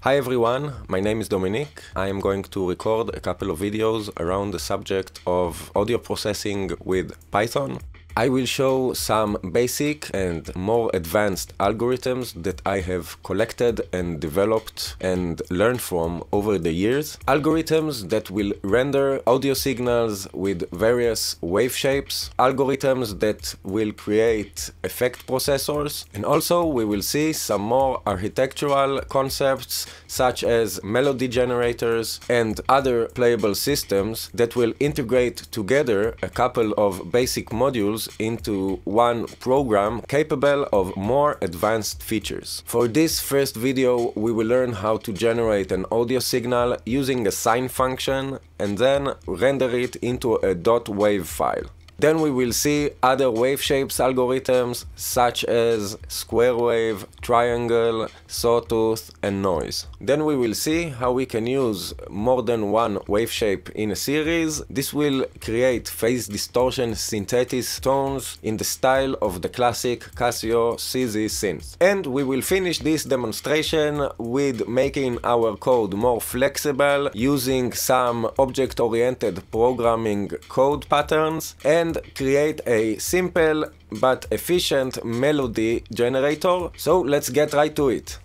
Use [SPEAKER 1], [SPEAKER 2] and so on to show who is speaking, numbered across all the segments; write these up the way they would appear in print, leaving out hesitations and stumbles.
[SPEAKER 1] Hi everyone, my name is Dominic. I am going to record a couple of videos around the subject of audio processing with Python. I will show some basic and more advanced algorithms that I have collected and developed and learned from over the years. Algorithms that will render audio signals with various wave shapes, algorithms that will create effect processors, and also we will see some more architectural concepts such as melody generators and other playable systems that will integrate together a couple of basic modules into one program capable of more advanced features. For this first video, we will learn how to generate an audio signal using a sine function and then render it into a .wav file. Then we will see other wave shapes algorithms such as square wave, triangle, sawtooth, and noise. Then we will see how we can use more than one wave shape in a series. This will create phase distortion synthetic tones in the style of the classic Casio CZ synth. And we will finish this demonstration with making our code more flexible using some object-oriented programming code patterns and create a simple but efficient melody generator. So let's get right to it.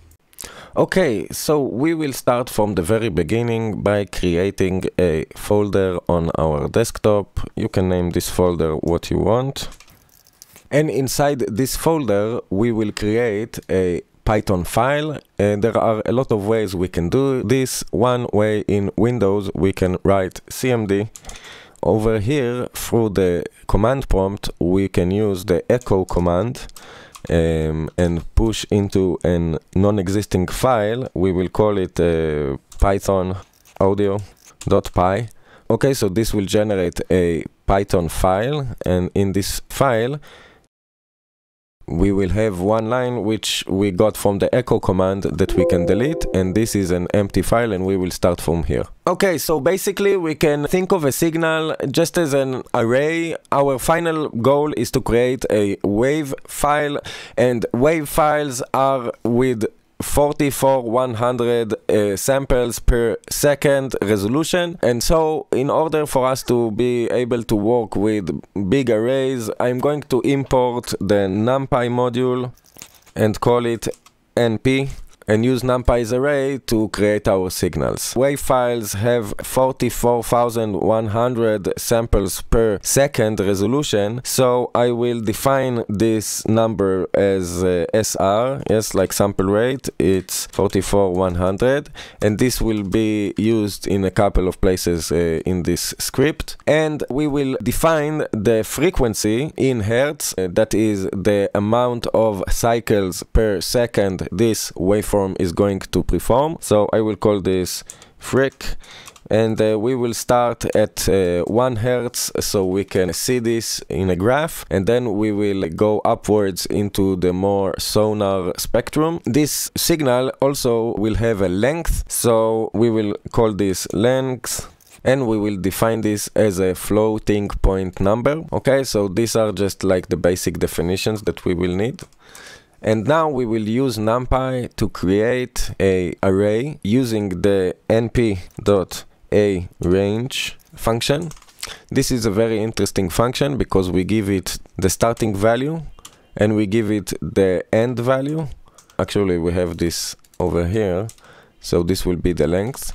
[SPEAKER 1] Okay, so we will start from the very beginning by creating a folder on our desktop. You can name this folder what you want. And inside this folder we will create a Python file, and there are a lot of ways we can do this. One way, in Windows we can write cmd. Over here, through the command prompt, we can use the echo command and push into a non-existing file. We will call it python audio.py. Okay, so this will generate a Python file, and in this file we will have one line which we got from the echo command that we can delete, and this is an empty file, and we will start from here. Okay, so basically we can think of a signal just as an array. Our final goal is to create a wave file, and wave files are with 44,100 samples per second resolution. And so in order for us to be able to work with big arrays, I'm going to import the Numpy module and call it np and use NumPy's array to create our signals. Wave files have 44,100 samples per second resolution, so I will define this number as SR, yes, like sample rate. It's 44,100, and this will be used in a couple of places in this script. And we will define the frequency in hertz, that is the amount of cycles per second this waveform is going to perform. So I will call this freq, and we will start at 1 hertz so we can see this in a graph, and then we will go upwards into the more sonar spectrum. This signal also will have a length, so we will call this length, and we will define this as a floating point number. Okay, so these are just like the basic definitions that we will need. And now we will use NumPy to create an array using the np.aRange function. This is a very interesting function because we give it the starting value and we give it the end value. Actually, we have this over here, so this will be the length.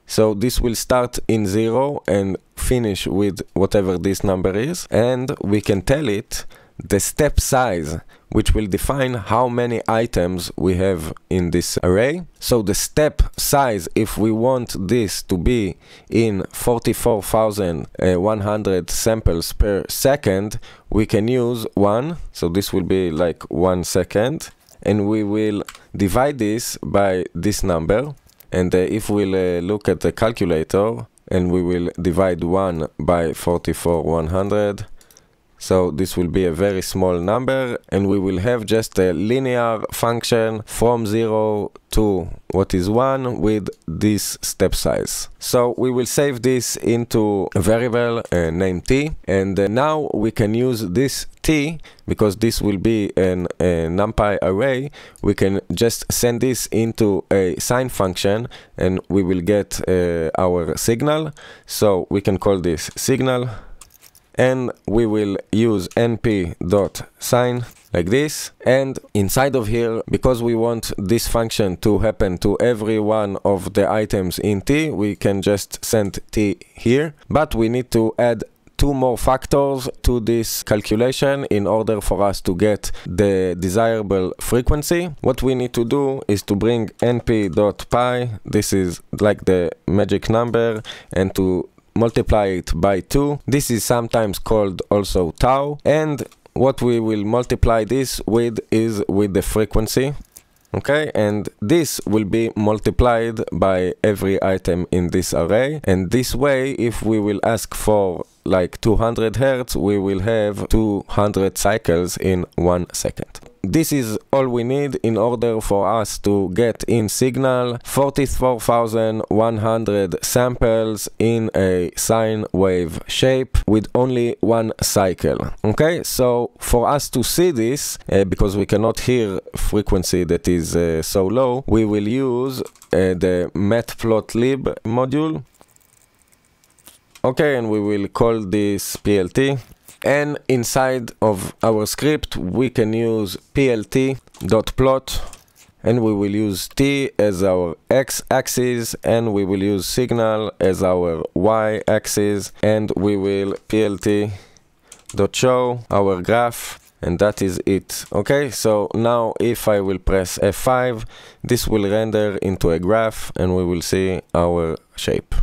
[SPEAKER 1] So this will start in 0 and finish with whatever this number is, and we can tell it the step size, which will define how many items we have in this array. So the step size, if we want this to be in 44,100 samples per second, we can use 1, so this will be like 1 second, and we will divide this by this number. And if we'll look at the calculator, and we will divide 1 by 44,100, So this will be a very small number, and we will have just a linear function from 0 to what is 1 with this step size. So we will save this into a variable named t, and now we can use this t, because this will be a numpy array. We can just send this into a sine function, and we will get our signal. So we can call this signal, and we will use np.sine like this, and inside of here, because we want this function to happen to every one of the items in t, we can just send t here, but we need to add 2 more factors to this calculation in order for us to get the desirable frequency. What we need to do is to bring np.pi, this is like the magic number, and to multiply it by 2. This is sometimes called also tau, and what we will multiply this with is with the frequency. Okay, and this will be multiplied by every item in this array, and this way, if we will ask for like 200 Hertz, we will have 200 cycles in 1 second. This is all we need in order for us to get in signal 44,100 samples in a sine wave shape with only 1 cycle. Okay, so for us to see this, because we cannot hear frequency that is so low, we will use the matplotlib module. Okay, and we will call this plt. And inside of our script, we can use plt.plot, and we will use t as our x-axis, and we will use signal as our y-axis, and we will plt.show our graph, and that is it. Okay, so now if I will press F5, this will render into a graph, and we will see our shape.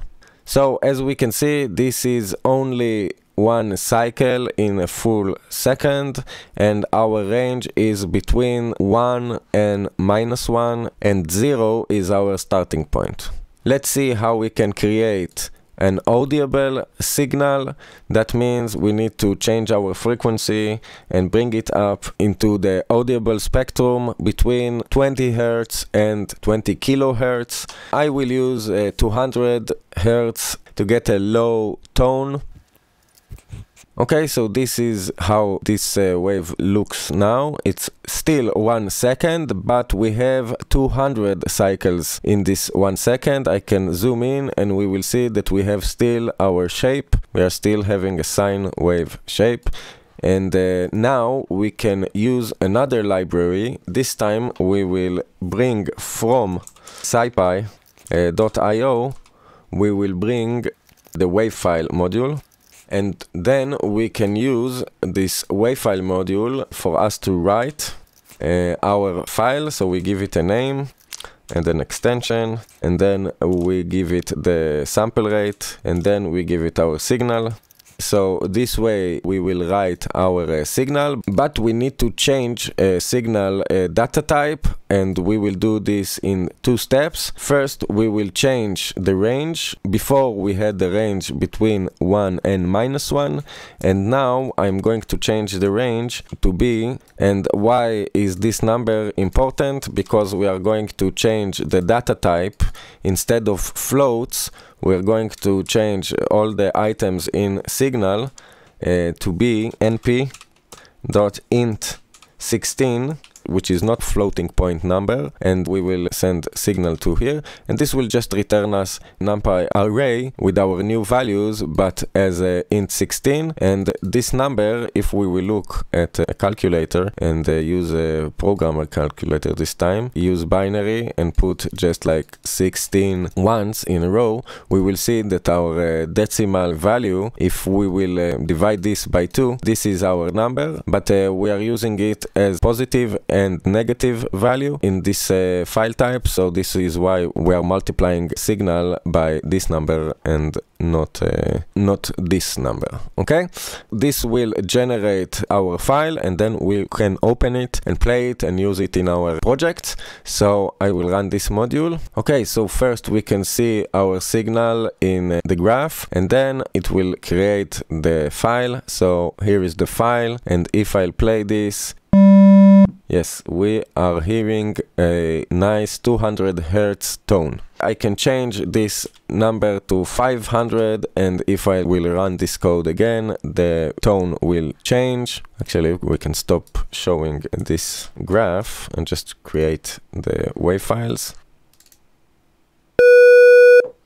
[SPEAKER 1] So as we can see, this is only 1 cycle in a full second, and our range is between 1 and -1, and 0 is our starting point. Let's see how we can create an audible signal. That means we need to change our frequency and bring it up into the audible spectrum between 20 Hz and 20 kilohertz. I will use 200 Hz to get a low tone. Okay, so this is how this wave looks now. It's still 1 second, but we have 200 cycles in this 1 second. I can zoom in and we will see that we have still our shape. We are still having a sine wave shape. And now we can use another library. This time we will bring from scipy.io, we will bring the wavefile module. And then we can use this wavefile module for us to write our file. So we give it a name and an extension, and then we give it the sample rate, and then we give it our signal. So this way we will write our signal, but we need to change signal data type, and we will do this in 2 steps. First, we will change the range. Before we had the range between 1 and -1, and now I'm going to change the range to B. And why is this number important? Because we are going to change the data type. Instead of floats, we're going to change all the items in signal to be np.int16, which is not floating point number, and we will send signal to here, and this will just return us numpy array with our new values, but as a int16. And this number, if we will look at a calculator and use a programmer calculator this time, use binary and put just like 16 ones in a row, we will see that our decimal value, if we will divide this by 2, this is our number, but we are using it as positive and negative value in this file type. So this is why we are multiplying signal by this number and not this number. Okay, this will generate our file, and then we can open it and play it and use it in our projects. So I will run this module. Okay, so first we can see our signal in the graph, and then it will create the file. So here is the file, and if I'll play this, yes, we are hearing a nice 200 Hertz tone. I can change this number to 500, and if I will run this code again, the tone will change. Actually, we can stop showing this graph and just create the wave files.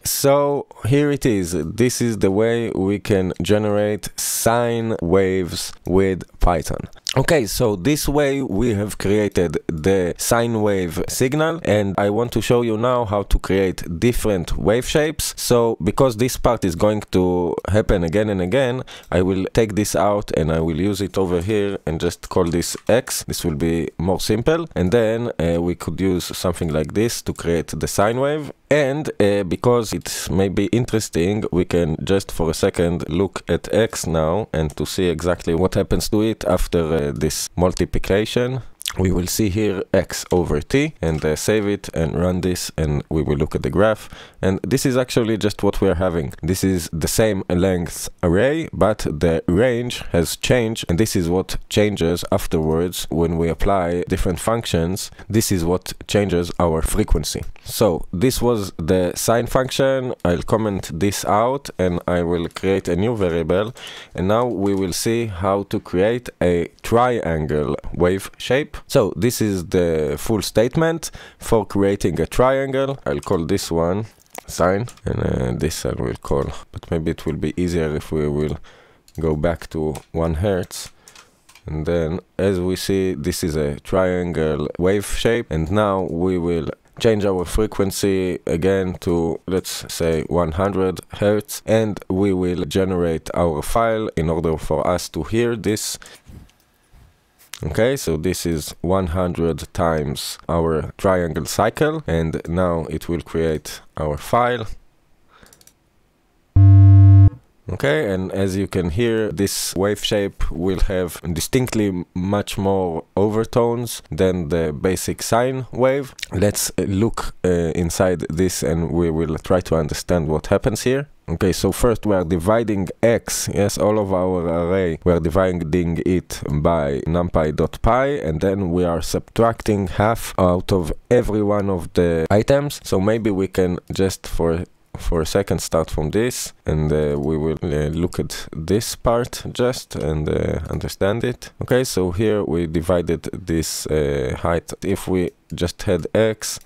[SPEAKER 1] So here it is. This is the way we can generate sine waves with Python. Okay, so this way we have created the sine wave signal, and I want to show you now how to create different wave shapes. So because this part is going to happen again and again, I will take this out and I will use it over here and just call this X. This will be more simple, and then we could use something like this to create the sine wave. And because it may be interesting, we can just for a second look at X now and to see exactly what happens to it after this multiplication. We will see here X over T, and save it and run this, and we will look at the graph. And this is actually just what we're having. This is the same length array, but the range has changed, and this is what changes afterwards when we apply different functions. This is what changes our frequency. So this was the sine function. I'll comment this out and I will create a new variable, and now we will see how to create a triangle wave shape. So this is the full statement for creating a triangle. I'll call this one sine, and this I will call, but maybe it will be easier if we will go back to 1 Hertz. And then as we see, this is a triangle wave shape, and now we will change our frequency again to, let's say, 100 Hertz, and we will generate our file in order for us to hear this. Okay, so this is 100 times our triangle cycle, and now it will create our file. Okay, and as you can hear, this wave shape will have distinctly much more overtones than the basic sine wave. Let's look inside this and we will try to understand what happens here. Okay, so first we are dividing X, yes, all of our array, we are dividing it by numpy.py, and then we are subtracting half out of every one of the items. So maybe we can just for a second start from this, and we will look at this part just and understand it. Okay, so here we divided this height. If we just had X,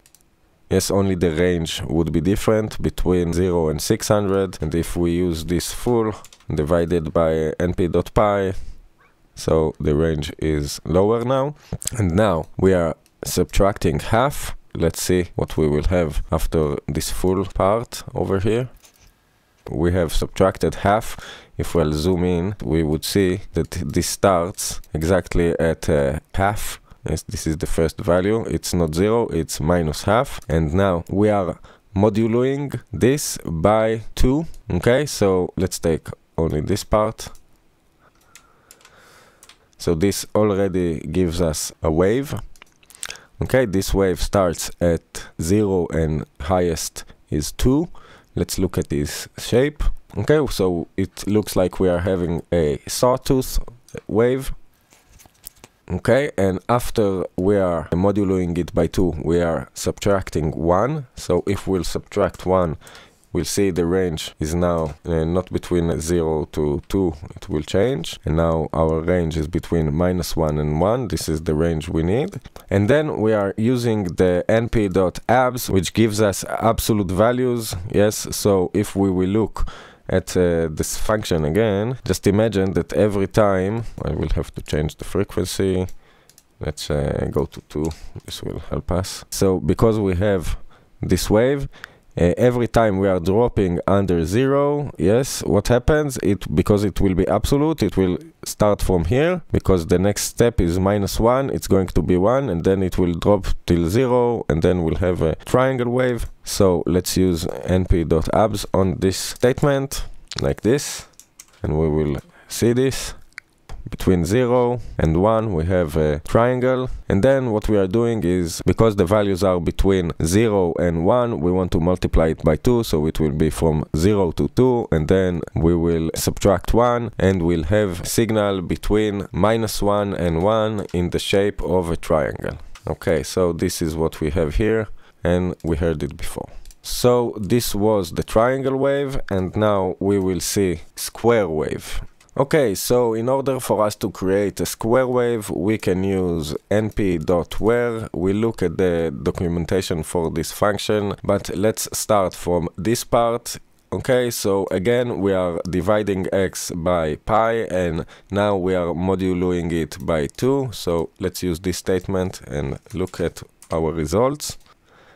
[SPEAKER 1] yes, only the range would be different between 0 and 600, and if we use this full divided by np.py, so the range is lower now. And now we are subtracting half. Let's see what we will have after this full part over here. We have subtracted half. If we'll zoom in, we would see that this starts exactly at half. Yes, this is the first value. It's not 0, it's minus half. And now we are modulating this by 2. Okay, so let's take only this part. So this already gives us a wave. Okay, this wave starts at 0 and highest is 2. Let's look at this shape. Okay, so it looks like we are having a sawtooth wave. Okay, and after we are modulating it by 2, we are subtracting 1. So if we'll subtract 1, we'll see the range is now not between 0 to 2, it will change. And now our range is between -1 and 1. This is the range we need. And then we are using the np.abs, which gives us absolute values. Yes, so if we will look at this function again, just imagine that every time, I will have to change the frequency. Let's go to 2, this will help us. So because we have this wave, every time we are dropping under 0, yes, what happens? Because it will be absolute, it will start from here, because the next step is -1, it's going to be 1, and then it will drop till 0, and then we'll have a triangle wave. So let's use np.abs on this statement, like this, and we will see this. Between 0 and 1 we have a triangle, and then what we are doing is, because the values are between 0 and 1, we want to multiply it by 2, so it will be from 0 to 2, and then we will subtract 1, and we'll have signal between -1 and 1 in the shape of a triangle. Okay, so this is what we have here, and we heard it before. So this was the triangle wave, and now we will see square wave. Okay, so in order for us to create a square wave, we can use np.where. We look at the documentation for this function, but let's start from this part. Okay, so again, we are dividing x by pi, and now we are moduloing it by 2. So let's use this statement and look at our results.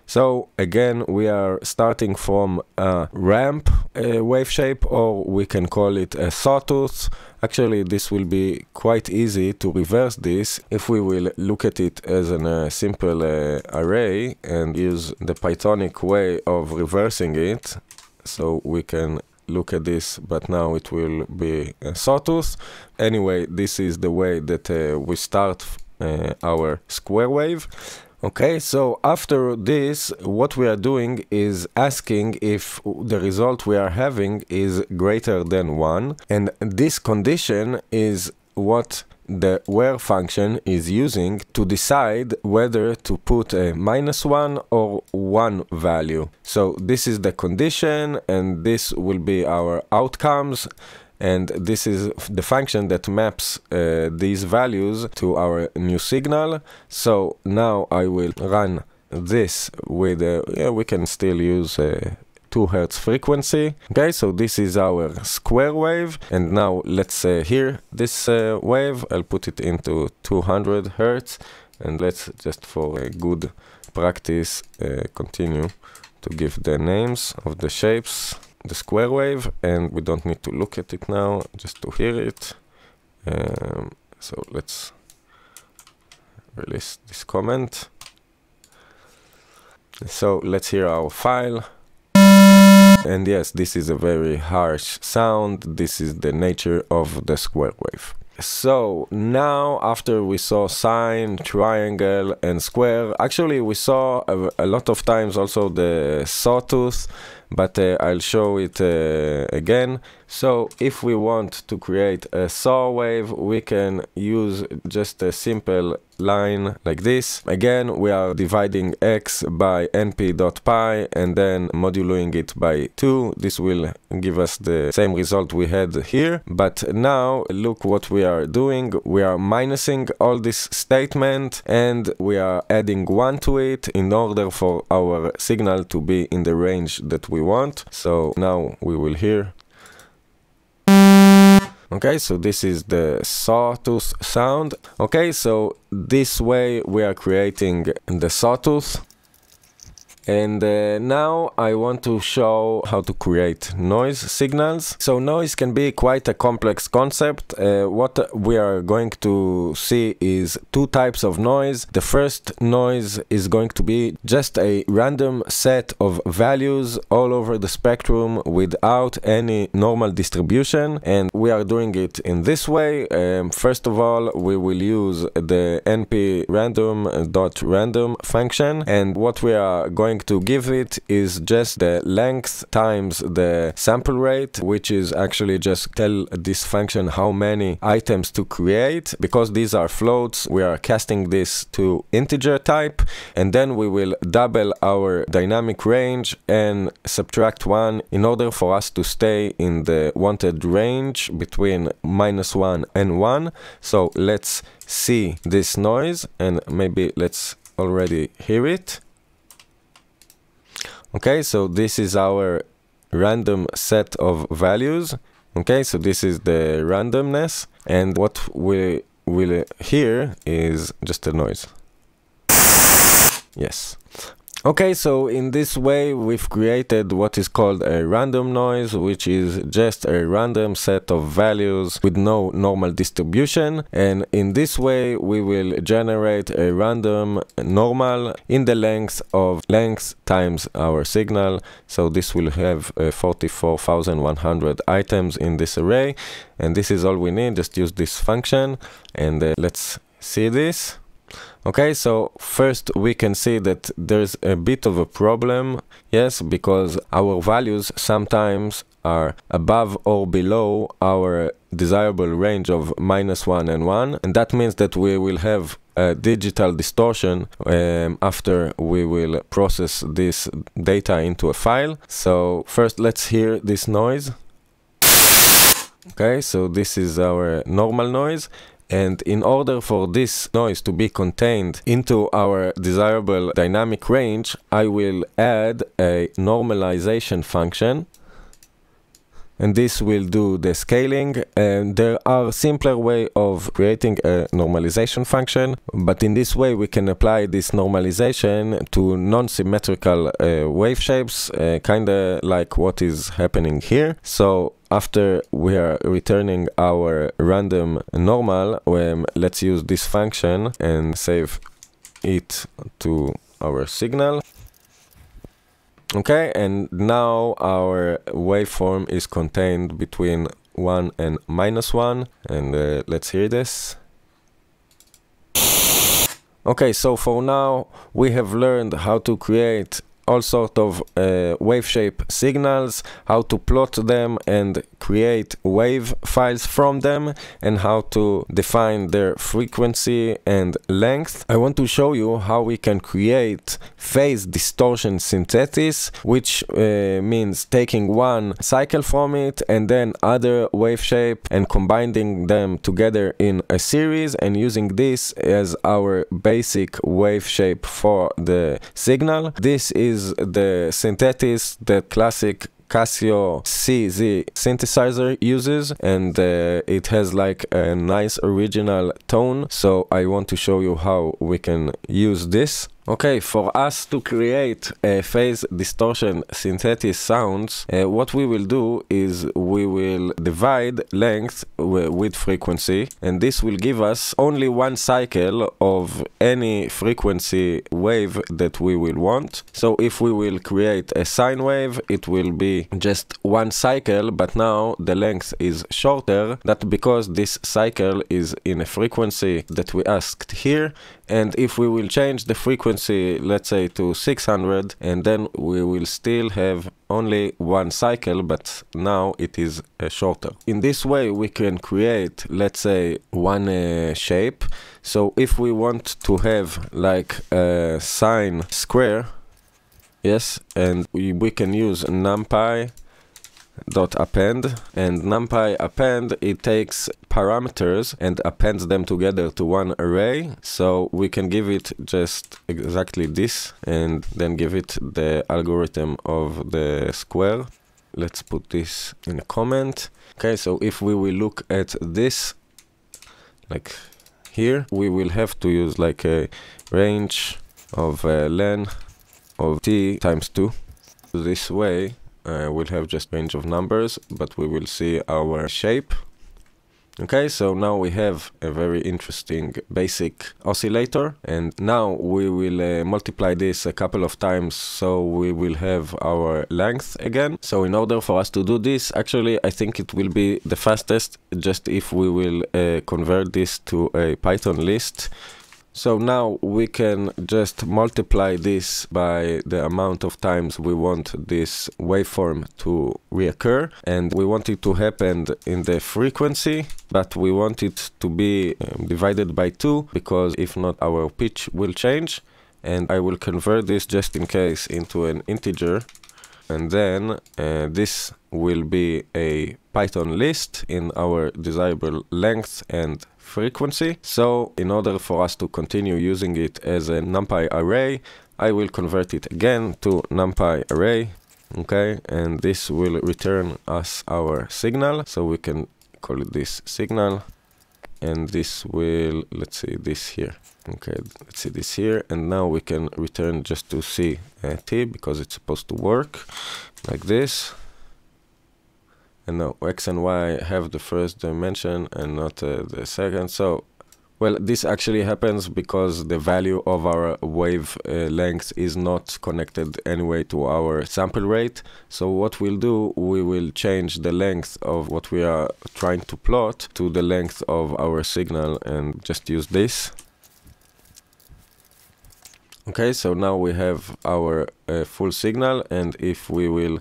[SPEAKER 1] So again, we are starting from a ramp wave shape, or we can call it a sawtooth. Actually, this will be quite easy to reverse this if we will look at it as a simple array and use the Pythonic way of reversing it. So we can look at this, but now it will be a sawtooth. Anyway, this is the way that we start our square wave. Okay, so after this, what we are doing is asking if the result we are having is greater than 1, and this condition is what the where function is using to decide whether to put a -1 or 1 value. So this is the condition, and this will be our outcomes. And this is the function that maps these values to our new signal. So now I will run this with we can still use 2 Hz frequency. Okay, so this is our square wave, and now let's hear this wave. I'll put it into 200 Hz, and let's, just for a good practice, continue to give the names of the shapes. The square wave, and we don't need to look at it now, just to hear it. So let's release this comment. So let's hear our file. And yes, this is a very harsh sound. This is the nature of the square wave. So now, after we saw sine, triangle, and square, actually we saw a lot of times also the sawtooth, but I'll show it again. So if we want to create a saw wave, we can use just a simple line like this. Again, we are dividing x by np.pi and then moduloing it by 2. This will give us the same result we had here. But now look what we are doing. We are minusing all this statement, and we are adding 1 to it in order for our signal to be in the range that we want. So now we will hear. Okay, so this is the sawtooth sound. Okay, so this way we are creating the sawtooth. And now I want to show how to create noise signals. So noise can be quite a complex concept. What we are going to see is 2 types of noise. The first noise is going to be just a random set of values all over the spectrum without any normal distribution. And we are doing it in this way. First of all, we will use the np_random.random function. And what we are going to give it is just the length times the sample rate, which is actually just tell this function how many items to create. Because these are floats, we are casting this to integer type, and then we will double our dynamic range and subtract 1 in order for us to stay in the wanted range between -1 and 1. So let's see this noise, and maybe let's already hear it. Okay, so this is our random set of values. Okay, so this is the randomness, and what we will hear is just a noise. Yes. Okay, so in this way we've created what is called a random noise, which is just a random set of values with no normal distribution, and in this way we will generate a random normal in the length of length times our signal. So this will have 44,100 items in this array, and this is all we need. Just use this function, and let's see this. Okay, so first we can see that there's a bit of a problem, yes, because our values sometimes are above or below our desirable range of -1 and 1, and that means that we will have a digital distortion after we will process this data into a file. So first let's hear this noise. Okay, so this is our normal noise. And in order for this noise to be contained into our desirable dynamic range, I will add a normalization function. And this will do the scaling. And there are simpler way of creating a normalization function, but in this way we can apply this normalization to non-symmetrical wave shapes, kind of like what is happening here. So after we are returning our random normal, let's use this function and save it to our signal. Okay, and now our waveform is contained between 1 and -1, and let's hear this. Okay, so for now we have learned how to create all sort of wave shape signals, how to plot them and create wave files from them, and how to define their frequency and length. I want to show you how we can create phase distortion synthesis, which means taking one cycle from it and then other wave shape and combining them together in a series and using this as our basic wave shape for the signal. This is the synthesis that classic Casio CZ synthesizer uses, and it has like a nice original tone, so I want to show you how we can use this. Okay, for us to create a phase distortion synthesis sounds, what we will do is we will divide length with frequency, and this will give us only one cycle of any frequency wave that we will want. So if we will create a sine wave, it will be just one cycle, but now the length is shorter. That's because this cycle is in a frequency that we asked here. And if we will change the frequency, let's say to 600, and then we will still have only one cycle, but now it is shorter. In this way we can create, let's say, one shape. So if we want to have like a sine square, yes, and we can use Numpy append, and Numpy append, it takes parameters and appends them together to one array. So we can give it just exactly this and then give it the algorithm of the square. Let's put this in a comment. Okay, so if we will look at this, like here, we will have to use like a range of len of t times 2. This way we'll have just range of numbers, but we will see our shape. Okay, so now we have a very interesting basic oscillator, and now we will multiply this a couple of times, so we will have our length again. So in order for us to do this, actually I think it will be the fastest just if we will convert this to a Python list. So now we can just multiply this by the amount of times we want this waveform to reoccur, and we want it to happen in the frequency, but we want it to be divided by 2, because if not our pitch will change. And I will convert this just in case into an integer, and then this will be a Python list in our desirable length and frequency. So in order for us to continue using it as a NumPy array, I will convert it again to NumPy array. Okay, and this will return us our signal, so we can call it this signal. and this will, let's see, this here. Okay, let's see this here, and now we can return just to see t, because it's supposed to work like this. And now x and y have the first dimension and not the second. So, well, this actually happens because the value of our wave length is not connected anyway to our sample rate. So what we'll do, we will change the length of what we are trying to plot to the length of our signal and just use this. Okay, so now we have our full signal, and if we will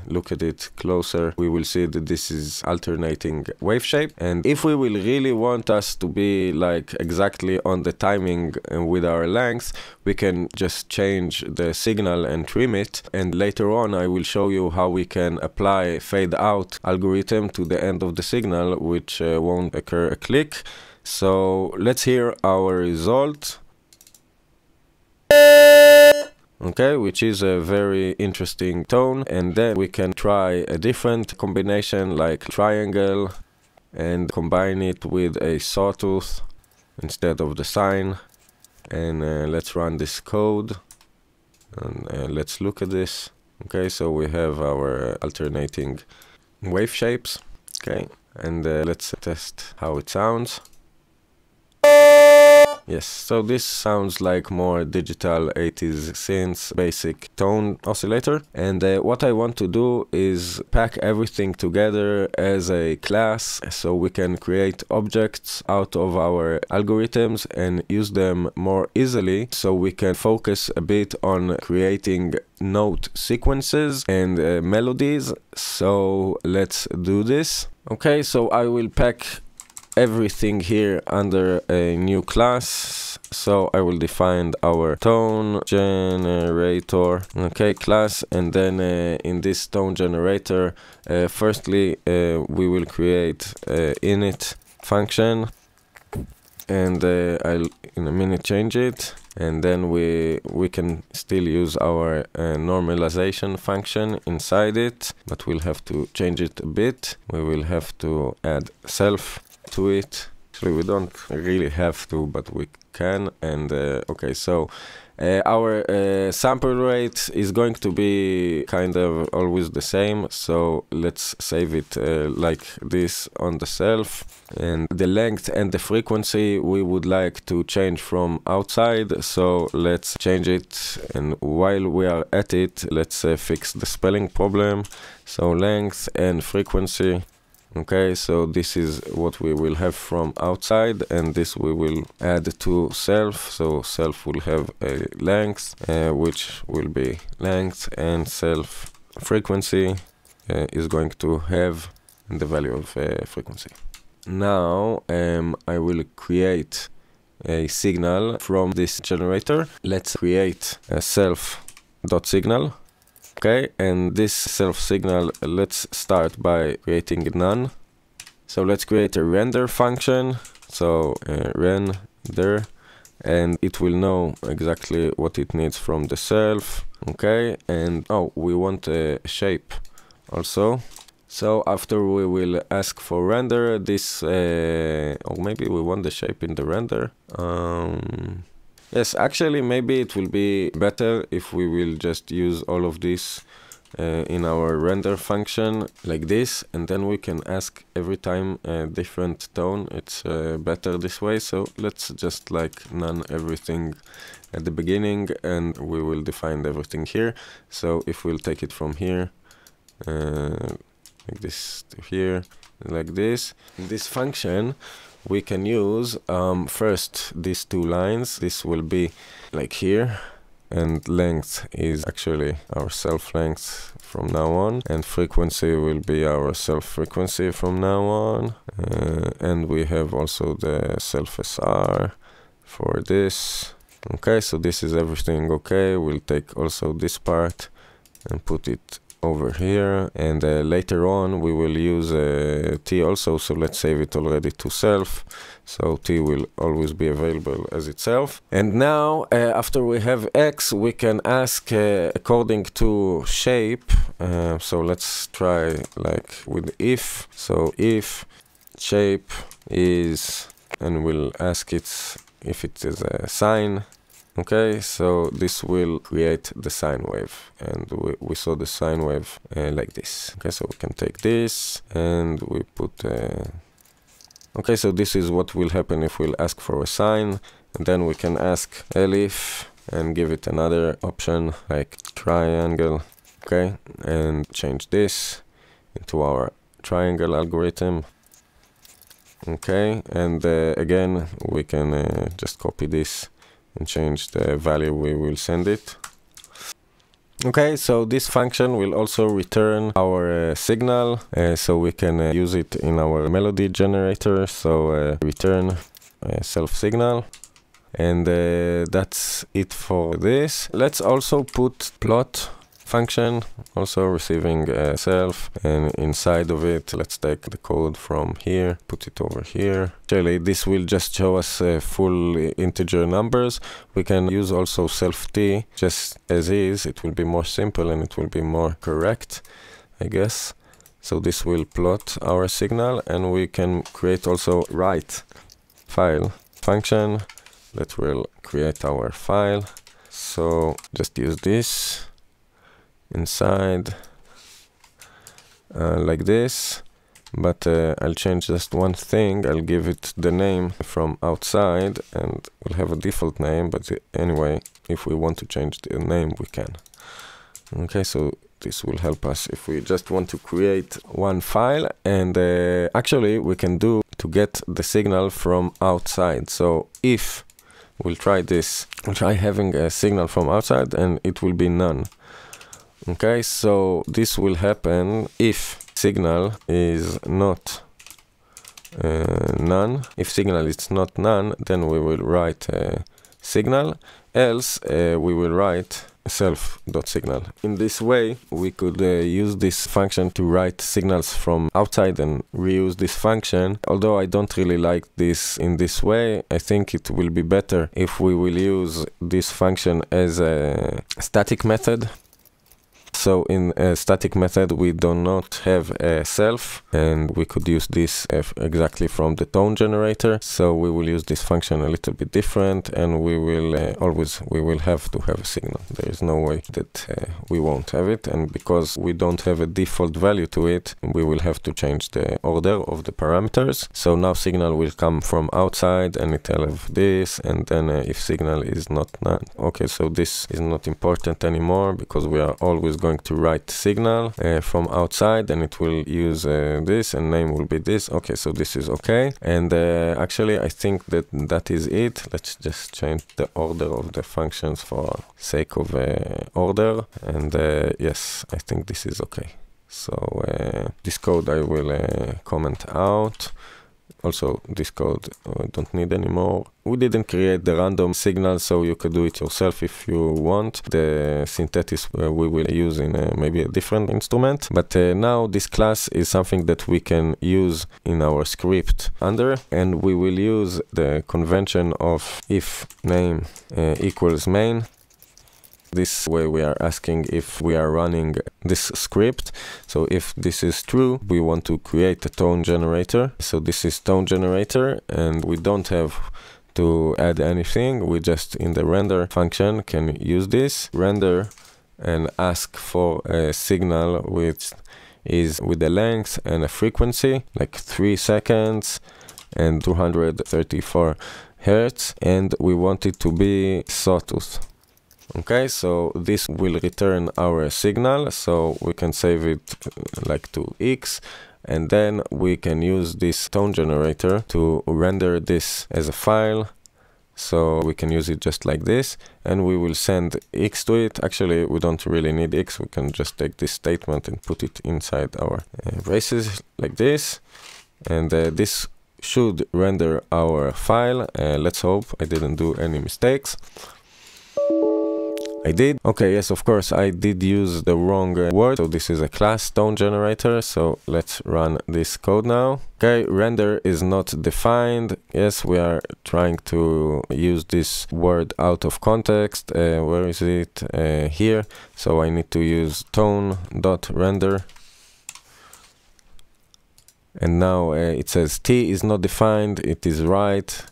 [SPEAKER 1] look at it closer, we will see that this is alternating wave shape. And if we will really want us to be like exactly on the timing with our length, we can just change the signal and trim it. And later on I will show you how we can apply fade out algorithm to the end of the signal, which won't occur a click. So let's hear our result. Okay, which is a very interesting tone, and then we can try a different combination like triangle and combine it with a sawtooth instead of the sine. And let's run this code and let's look at this. Okay, so we have our alternating wave shapes. Okay, and let's test how it sounds. Yes, so this sounds like more digital 80s synth basic tone oscillator. And what I want to do is pack everything together as a class so we can create objects out of our algorithms and use them more easily, so we can focus a bit on creating note sequences and melodies. So let's do this. Okay, so I will pack everything here under a new class. So I will define our tone generator, okay, class, and then in this tone generator, firstly we will create init function, and I'll in a minute change it, and then we can still use our normalization function inside it, but we'll have to change it a bit. We will have to add self to it. Actually, we don't really have to, but we can. And okay, so our sample rate is going to be kind of always the same, so let's save it like this on the self. And the length and the frequency we would like to change from outside, so let's change it. And while we are at it, let's fix the spelling problem. So length and frequency. Okay, so this is what we will have from outside, and this we will add to self. So self will have a length, which will be length, and self frequency is going to have the value of frequency. Now I will create a signal from this generator. Let's create a self.signal. Okay, and this self signal, let's start by creating none. So let's create a render function. So render, and it will know exactly what it needs from the self. Okay, and oh, we want a shape also. So after we will ask for render this, or maybe we want the shape in the render. Yes, actually, maybe it will be better if we will just use all of this in our render function like this, and then we can ask every time a different tone. It's better this way. So let's just like none everything at the beginning, and we will define everything here. So if we'll take it from here, like this to here, like this, in this function, we can use first these two lines. This will be like here, and length is actually our self length from now on, and frequency will be our self frequency from now on, and we have also the self SR for this. Okay, so this is everything okay. We'll take also this part and put it over here, and later on we will use T also, so let's save it already to self, so T will always be available as itself. And now after we have X, we can ask according to shape. So let's try like with if. So if shape is, and we'll ask it if it is a sine. Okay, so this will create the sine wave, and we saw the sine wave like this. Okay, so we can take this and we put okay, so this is what will happen if we'll ask for a sine, and then we can ask elif and give it another option like triangle. Okay, and change this into our triangle algorithm. Okay, and again we can just copy this and change the value we will send it. Okay, so this function will also return our signal, so we can use it in our melody generator. So return self signal, and that's it for this. Let's also put plot function, also receiving self, and inside of it let's take the code from here, put it over here. Actually this will just show us full integer numbers. We can use also self t just as is. It will be more simple and it will be more correct, I guess. So this will plot our signal, and we can create also write file function that will create our file. So just use this inside like this, but I'll change just one thing. I'll give it the name from outside, and we'll have a default name, but anyway, if we want to change the name we can. Okay, so this will help us if we just want to create one file, and actually we can do to get the signal from outside. So if we'll try this, we'll try having a signal from outside, and it will be none. Okay, so this will happen if signal is not none. If signal is not none, then we will write signal, else we will write self.signal. In this way, we could use this function to write signals from outside and reuse this function. Although I don't really like this in this way, I think it will be better if we will use this function as a static method. So in a static method we do not have a self, and we could use this exactly from the tone generator. So we will use this function a little bit different, and we will have to have a signal. There is no way that we won't have it, and because we don't have a default value to it, we will have to change the order of the parameters. So now signal will come from outside, and it'll have this, and then if signal is not none. Okay, so this is not important anymore, because we are always going to write signal from outside, and it will use this, and name will be this. Okay, so this is okay, and actually I think that is it. Let's just change the order of the functions for sake of order, and yes, I think this is okay. So this code I will comment out. Also, this code I don't need anymore. We didn't create the random signal, so you could do it yourself if you want. The synthesis we will use in maybe a different instrument. But now this class is something that we can use in our script under, and we will use the convention of if name equals main. This way we are asking if we are running this script. So if this is true, we want to create a tone generator. So this is tone generator, and we don't have to add anything. We just in the render function can use this render and ask for a signal which is with a length and a frequency like 3 seconds and 234 hertz, and we want it to be sawtooth. Okay, so this will return our signal, so we can save it like to X, and then we can use this tone generator to render this as a file. So we can use it just like this, and we will send X to it. Actually, we don't really need X, we can just take this statement and put it inside our braces like this, and this should render our file. Let's hope I didn't do any mistakes. I did. Okay, yes, of course, I did use the wrong word. So this is a class tone generator. So let's run this code now. Okay, render is not defined. Yes, we are trying to use this word out of context. Where is it? Here. So I need to use tone.render. and now it says t is not defined. It is right.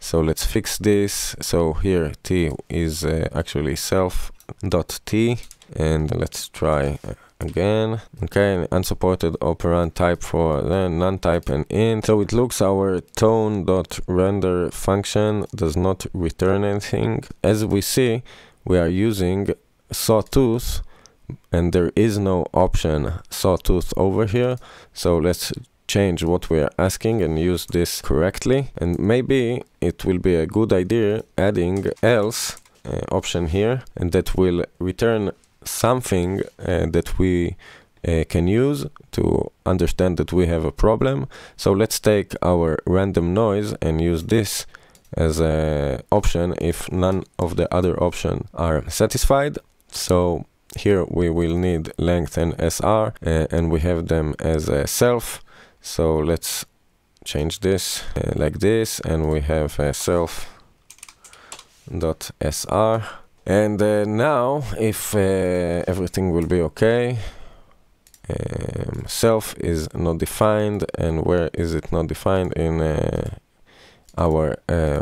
[SPEAKER 1] So let's fix this. So here t is actually self.t, and let's try again. Okay, unsupported operand type for the non-type and int. So it looks our tone.render function does not return anything. As we see, we are using sawtooth, and there is no option sawtooth over here. So let's change what we are asking and use this correctly. And maybe it will be a good idea adding else option here, and that will return something that we can use to understand that we have a problem. So let's take our random noise and use this as an option if none of the other options are satisfied. So here we will need length and SR, and we have them as a self. So let's change this like this, and we have a self.sr. And now if everything will be okay, self is not defined, and where is it not defined? In our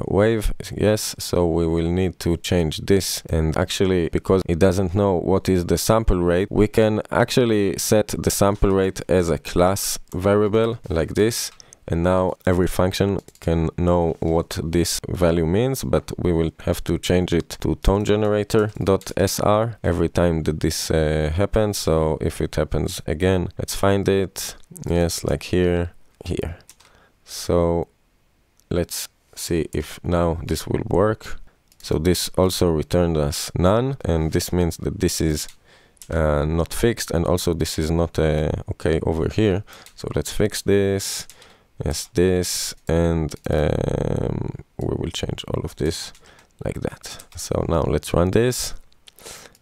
[SPEAKER 1] wave, yes. So we will need to change this, and actually because it doesn't know what is the sample rate, we can actually set the sample rate as a class variable like this, and now every function can know what this value means, but we will have to change it to tonegenerator.sr every time that this happens. So if it happens again, let's find it. Yes, like here. So let's see if now this will work. So this also returned us none, and this means that this is not fixed, and also this is not okay over here. So let's fix this. Yes, this, and we will change all of this like that. So now let's run this.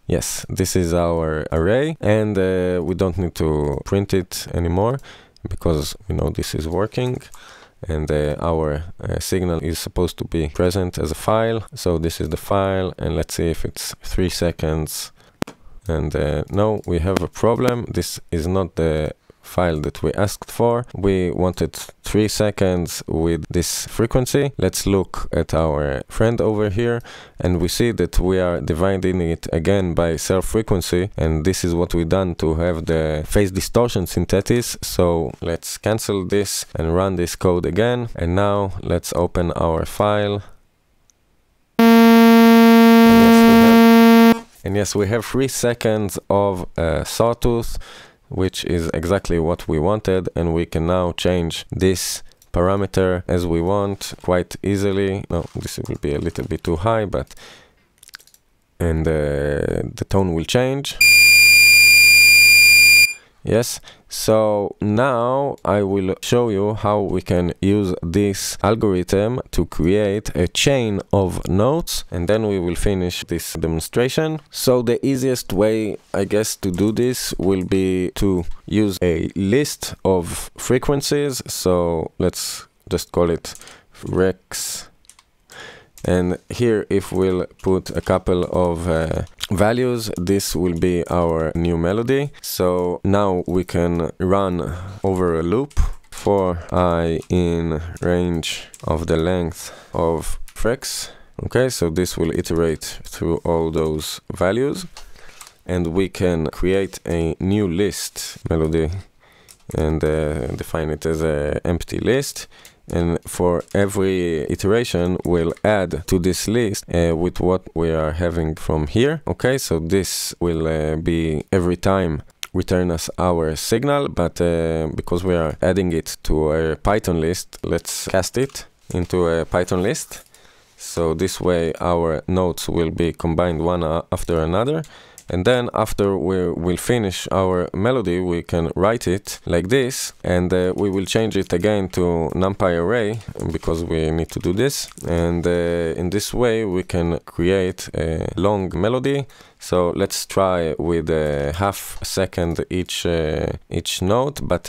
[SPEAKER 1] Yes, this is our array, and we don't need to print it anymore because we know this is working, and our signal is supposed to be present as a file. So this is the file, and let's see if it's 3 seconds. And no, we have a problem. This is not the file that we asked for. We wanted 3 seconds with this frequency. Let's look at our friend over here, and we see that we are dividing it again by self frequency, and this is what we done to have the phase distortion synthesis. So let's cancel this and run this code again, and now let's open our file. And yes, we have 3 seconds of sawtooth, which is exactly what we wanted, and we can now change this parameter as we want quite easily. No, this will be a little bit too high, but and the tone will change. Yes, so now I will show you how we can use this algorithm to create a chain of notes, and then we will finish this demonstration. So the easiest way, I guess, to do this will be to use a list of frequencies. So let's just call it rex. And here, if we'll put a couple of values, this will be our new melody. So now we can run over a loop for I in range of the length of rex. Okay, so this will iterate through all those values, and we can create a new list melody and define it as an empty list. And for every iteration, we'll add to this list with what we are having from here. Okay, so this will be every time return us our signal, but because we are adding it to a Python list, let's cast it into a Python list. So this way our notes will be combined one after another. And then after we will finish our melody, we can write it like this, and we will change it again to NumPy array because we need to do this. And in this way we can create a long melody. So let's try with half a second each note, but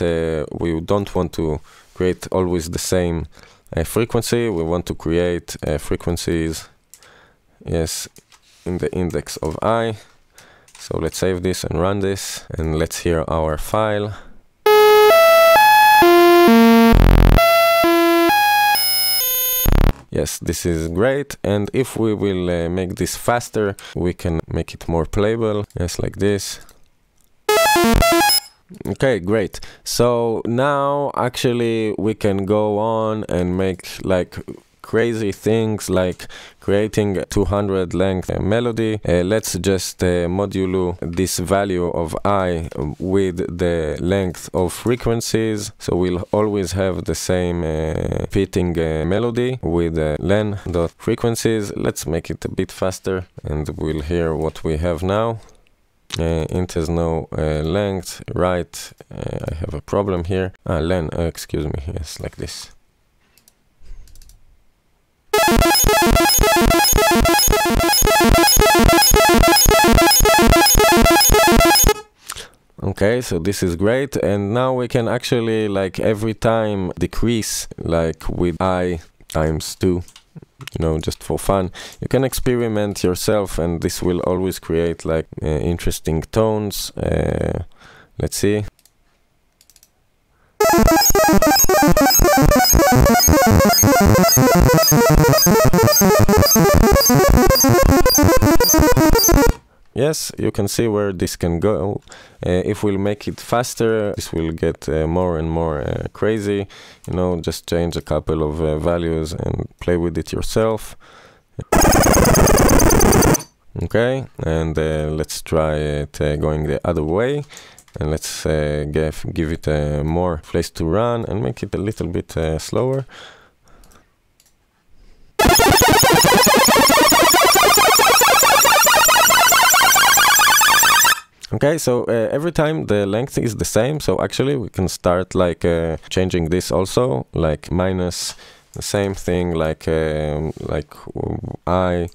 [SPEAKER 1] we don't want to create always the same frequency. We want to create frequencies, yes, in the index of I. So let's save this and run this, and let's hear our file. Yes, this is great. And if we will make this faster, we can make it more playable. Yes, like this. Okay, great. So now actually we can go on and make like crazy things like creating a 200 length melody. Let's just modulo this value of I with the length of frequencies, so we'll always have the same fitting melody with len.frequencies. Let's make it a bit faster and we'll hear what we have now. Int has no length, right? I have a problem here. Len, excuse me, yes, like this. Okay, so this is great, and now we can actually like every time decrease like with I times 2, you know, just for fun. You can experiment yourself and this will always create like interesting tones. Let's see. Yes, you can see where this can go. If we'll make it faster, this will get more and more crazy. You know, just change a couple of values and play with it yourself. Okay, and let's try it going the other way. And let's give it more place to run and make it a little bit slower. Okay, so every time the length is the same, so actually we can start like changing this also, like minus the same thing, like I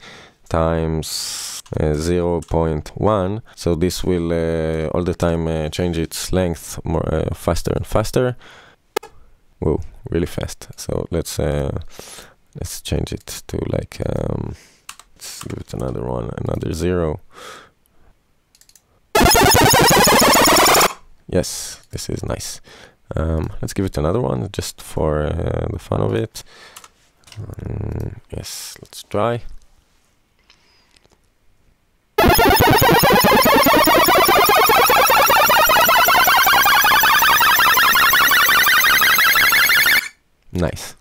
[SPEAKER 1] times 0.1, so this will all the time change its length more faster and faster. Whoa, really fast. So let's change it to like let's give it another one, another 0. Yes, this is nice. Let's give it another one just for the fun of it. Yes, let's try. Nice.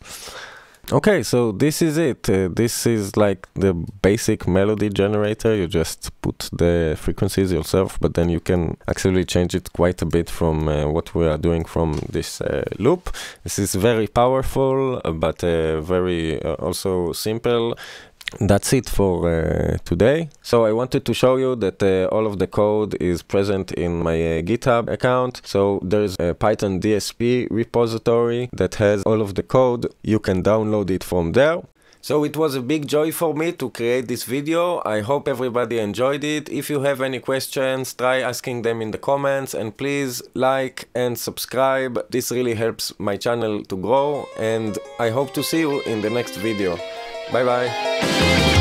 [SPEAKER 1] Okay, so this is it. This is like the basic melody generator. You just put the frequencies yourself, but then you can actually change it quite a bit from what we are doing from this loop. This is very powerful, but very also simple. That's it for today. So I wanted to show you that all of the code is present in my GitHub account. So there's a Python DSP repository that has all of the code. You can download it from there. So it was a big joy for me to create this video. I hope everybody enjoyed it. If you have any questions, try asking them in the comments, and please like and subscribe. This really helps my channel to grow, and I hope to see you in the next video. Bye bye.